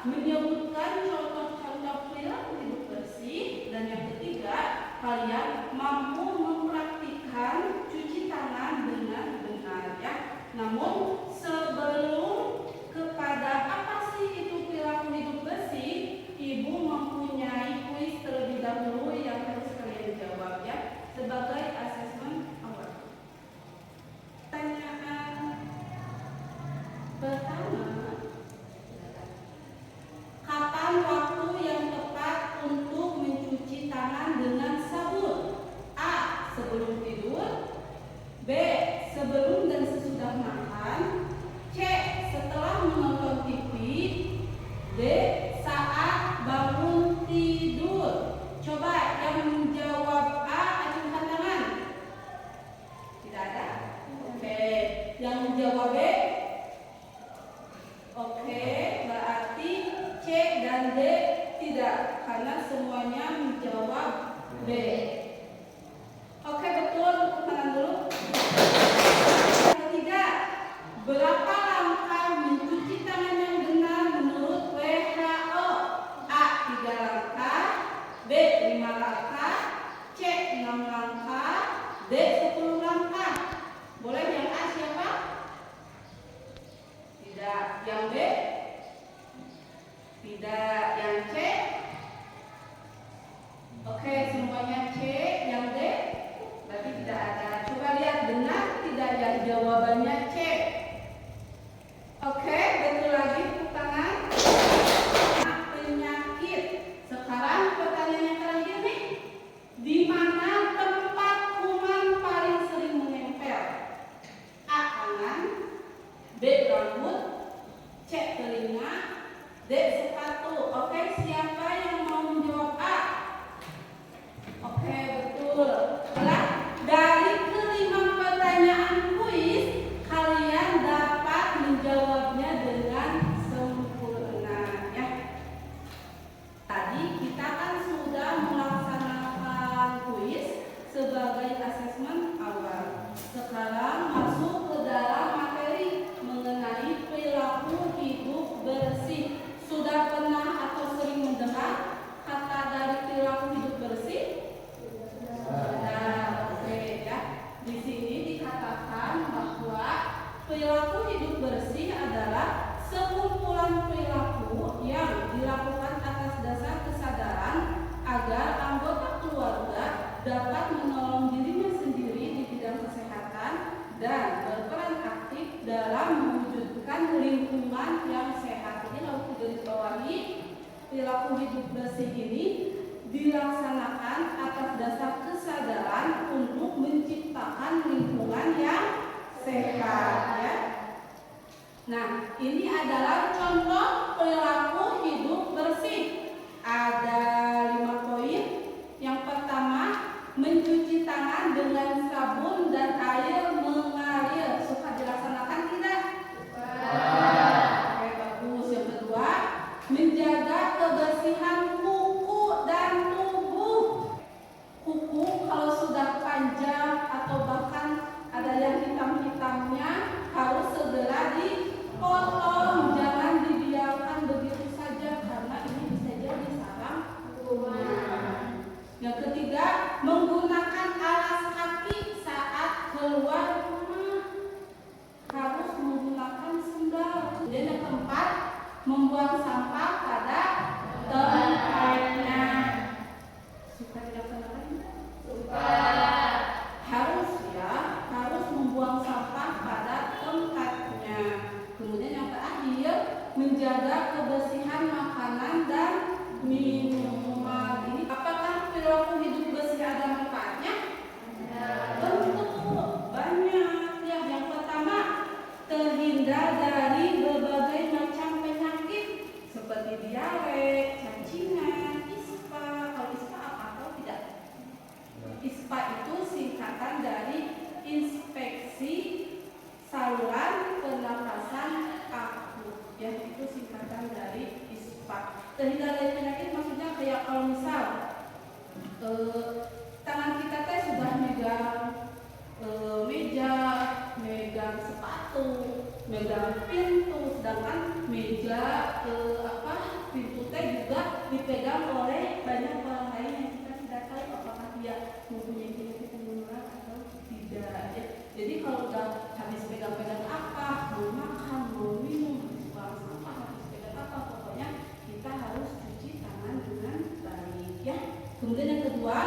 menyebutkan contoh-contoh perilaku hidup bersih. Dan yang ketiga, kalian mampu mempraktikkan cuci tangan dengan benar ya. Namun sebelum kepada apa sih itu perilaku hidup bersih, Ibu mempunyai kuis terlebih dahulu yang harus kalian jawab ya, sebagai asesmen awal. Pertanyaan pertama, kapan waktu yang tepat untuk mencuci tangan dengan sabun? A. Sebelum tidur. B. Sebelum dan sesudah makan. C. Setelah menonton TV. D. Saat bangun tidur. Coba yang menjawab A, acungkan tangan. Tidak ada? Oke. Yang menjawab B? Oke, berarti C dan D tidak, karena semuanya menjawab B. Oke, betul. Tepuk tangan dulu. Yang ketiga, berapa langkah mencuci tangan yang benar menurut WHO? A. 3 langkah. B. 5 langkah. C. 6 langkah. D. 10 langkah. Boleh yang A siapa? Tidak. Yang B? Tidak. Yang C? Oke, semuanya C. Yang D? Berarti tidak ada. Coba lihat benar tidak ya jawabannya C. Oke, betul lagi, tepuk tangan. Penyakit. Sekarang pertanyaan yang terakhir nih. Di mana tempat kuman paling sering menempel? A. Tangan. B. Rambut. C. Telinga. D. Sepatu. Oke, siapa yang mau menjawab A? Oke, betul. Baiklah, dari kelima pertanyaan kuis, kalian dapat menjawabnya dengan sempurna ya. Tadi kita kan sudah melaksanakan kuis sebagai asesmen awal. Sekarang masuk ke dalam materi mengenai perilaku hidup bersih. Sudah pernah atau sering mendengar kata dari perilaku hidup bersih? Sudah. Oke ya. Di sini dikatakan bahwa perilaku hidup bersih adalah sekumpulan perilaku yang dilakukan atas dasar kesadaran agar anggota keluarga dapat menolong dirinya sendiri di bidang kesehatan dan berperan aktif dalam mewujudkan lingkungan yang sehat. Ini harus digarisbawahi, perilaku hidup bersih ini dilaksanakan atas dasar kesadaran untuk menciptakan lingkungan yang sehat ya. Nah, ini adalah contoh perilaku hidup bersih. Ada 5 poin. Yang pertama, mencuci tangan dengan sabun dan air mengalir. Suka dilaksanakan tidak? Oke, bagus. Yang kedua, menjaga kebersihan kuku dan tubuh. Kuku kalau sudah panjang atau bahkan ada yang hitam-hitamnya harus segera dipotong, jangan dibiarkan begitu saja karena ini bisa jadi sarang kuman. Yang ketiga, menggunakan alas kaki saat keluar rumah, harus menggunakan sendal. Dan yang keempat, membuang sampah pada tempatnya. Suka dilaksanakan? Suka. Harus ya, harus membuang sampah pada tempatnya. Kemudian yang terakhir, menjaga kebersihan makanan dan minuman. Ini apakah perilaku hidup bersih ada manfaatnya? Tentu banyak ya. Yang pertama, terhindar dari berbagai macam penyakit seperti diare, cacingan, ispa. Kalau ispa apa tahu tidak? ISPA itu singkatan dari inspeksi saluran pernafasan akut. Ya, itu singkatan dari ISPA. Terhindar dari penyakit maksudnya kayak kalau misal tangan kita teh sudah megang meja, megang sepatu, megang pintu, sedangkan meja dipegang oleh banyak orang lain yang kita tidak tahu apakah dia mempunyai penyakit menular atau tidak ya. Jadi kalau udah habis pegang-pegang apa, mau makan, mau minum, habis buang sampah, habis pegang apa, pokoknya kita harus cuci tangan dengan baik ya. Kemudian yang kedua,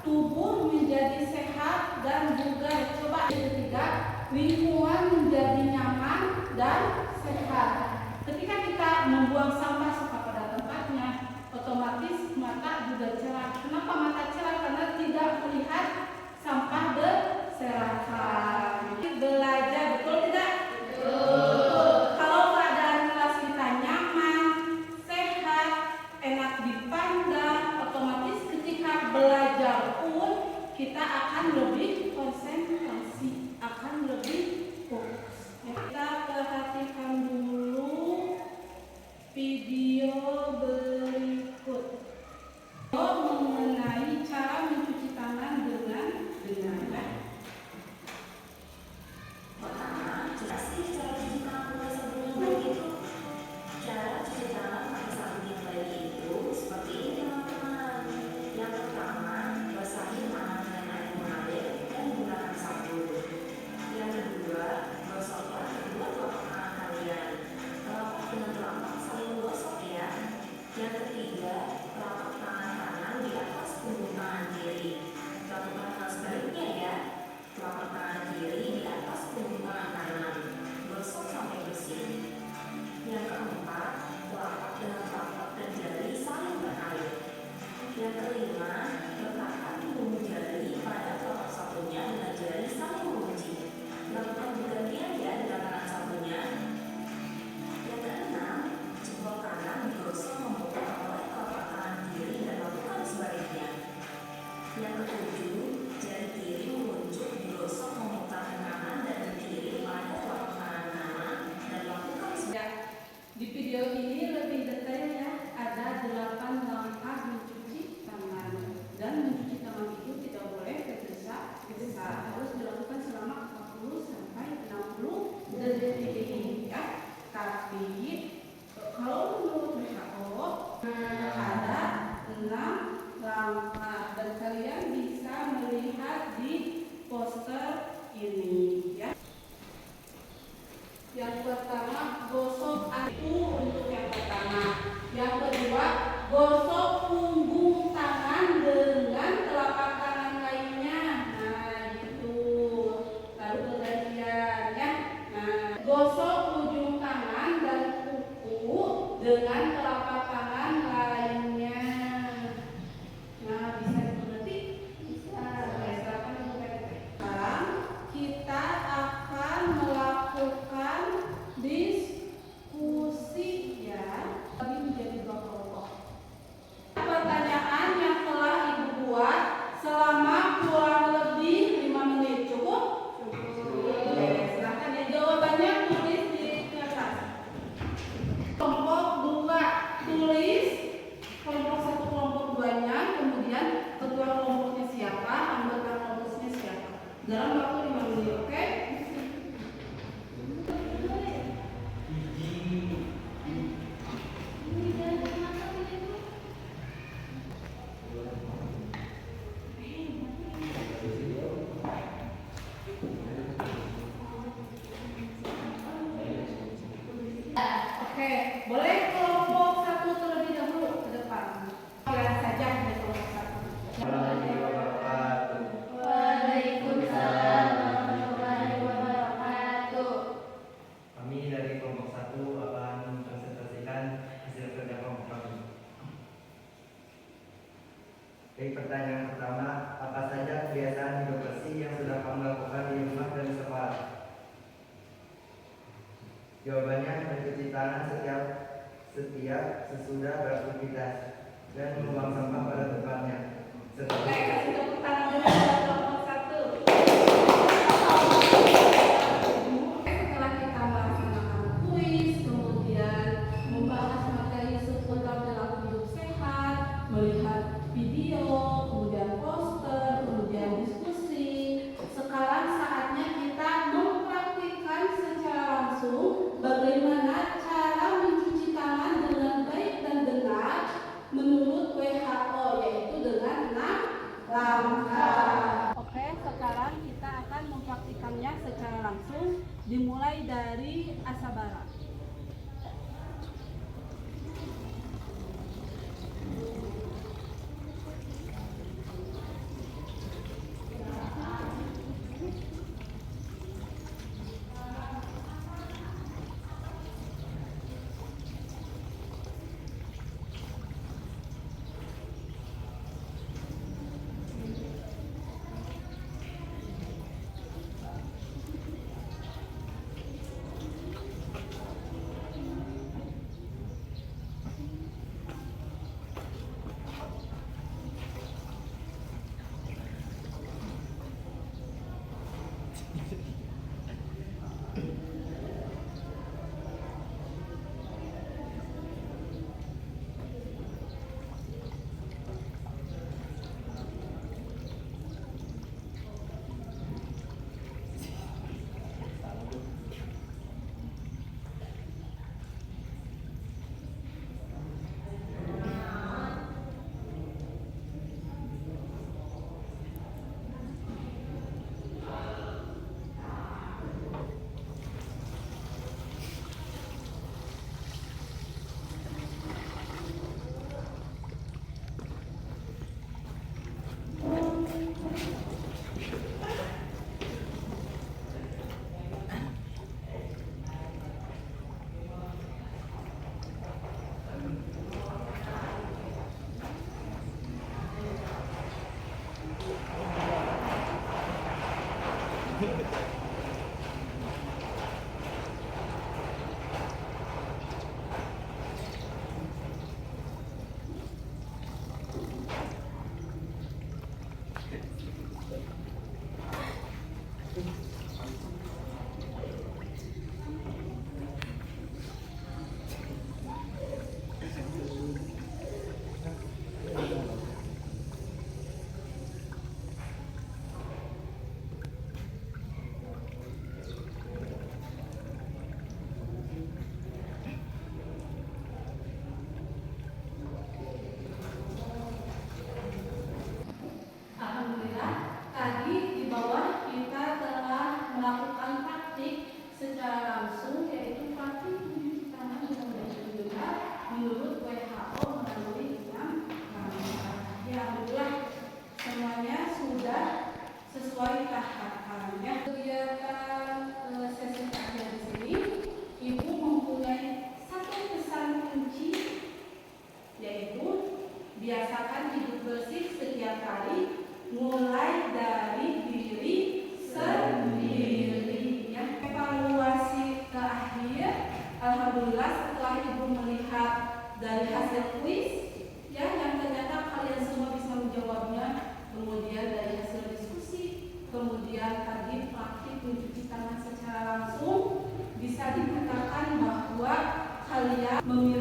tubuh menjadi sehat dan bugar. Coba yang ketiga, lingkungan menjadi nyaman dan sehat. Ketika kita membuang sampah suka pada tempatnya, otomatis mata juga cerah. Kenapa mata cerah? Karena tidak melihat sampah berserakan. Belajar, betul tidak? Betul. Kalau keadaan kelas kita nyaman, sehat, enak dipandang, otomatis ketika belajar pun kita akan lebih konsentrasi, akan lebih fokus. Kita perhatikan dulu video berikut mengenai cara mencuci tangan dengan benar. Pertama, jelaskan cara cuci tangan pakai sabun yang baik itu. Cara cuci tangan pakai sabun yang baik itu seperti ini teman-teman. Yang pertama, basahi tangan dengan air mengalir dan gunakan sabun. Yang kedua, gosoklah kedua telapak tangan kalian. Telapak dengan telapak saling gosok ya. Yang ketiga, telapak tangan kanan di atas punggung tangan kiri. Lakukan hal sebaliknya ya. Telapak tangan kiri di atas punggung tangan kanan. Gosok sampai bersih. Yang keempat, telapak dengan telapak dan jari saling berkait. Yang kelima, letakkan punggung jari pada telapak sabunnya dengan jari saling mengunci. Lakukan bergantian ya dengan tangan sabunnya. Yang keenam, jempol kanan digosok membuka oleh telapak tangan kiri dan lakukan sebaliknya. Yang ketujuh, jari kiri menunjuk digosok memutar ke kanan dan ke kiri pada telapak tangan kanan dan lakukan sebaliknya. Di video ini lebih detail ya, ada 8 langkah mencuci tangan. Dan mencuci tangan itu tidak boleh tergesa-gesa, harus dilakukan selama 40 sampai 60 detik ya. Tapi kalau menurut WHO ada 6 langkah dan kalian bisa melihat di poster ini ya. Yang pertama, gosok itu untuk yang pertama. Yang kedua, gosok punggung tangan dengan telapak tangan lainnya. Nah, itu. Lalu bergantian ya. Nah, gosok ujung tangan dan kuku dengan telapak tangan lainnya. Nah, bisa dimengerti? Bisa. Silakan sekarang kita akan melakukan diskusi ya, tapi menjadi dua kelompok. Pertanyaan yang telah Ibu buat selama kurang lebih 5 menit cukup? Oke, silakan ya, jawabannya tulis di kertas. Kelompok 2 tulis kelompok 1, kelompok 2-nya, kemudian ketua kelompoknya siapa, anggota kelompoknya siapa. Dalam waktu 5 menit, oke? Oke, boleh kelompok 1 terlebih dahulu ke depan. Kalian saja di kelompok 1. Waalaikumsalam warahmatullahi wabarakatuh. Kami dari kelompok 1 akan mempresentasikan hasil kerja kelompok kami. Baik, pertanyaan pertama, apa saja kebiasaan hidup bersih yang sudah kamu lakukan di rumah dan di sekolah? Jawabannya, mencuci tangan setiap sesudah beraktivitas dan membuang sampah pada tempatnya. Oke, kasih tepuk tangan dulu buat kelompok 1. Setelah kita melaksanakan kuis, kemudian membahas materi seputar perilaku hidup sehat, melihat video, kemudian poster, kemudian diskusi. Sekarang saatnya kita mempraktikkan secara langsung bagaimana cara mencuci tangan dengan baik dan benar menurut Alhamdulillah, tadi di bawah kita telah melakukan praktik secara langsung, yaitu praktik mencuci tangan dengan baik juga menurut WHO melalui 6 langkah. Ya, alhamdulillah semuanya sudah sesuai tahapan. Ya, kegiatan sesi terakhir di sini, Ibu mempunyai satu pesan kunci, yaitu biasakan hidup bersih setiap hari, mulai dari diri sendiri. Ya, evaluasi terakhir, alhamdulillah setelah Ibu melihat dari hasil kuis, ya, yang ternyata kalian semua bisa menjawabnya, kemudian dari hasil diskusi, kemudian tadi praktik mencuci tangan secara langsung, bisa dikatakan bahwa kalian memiliki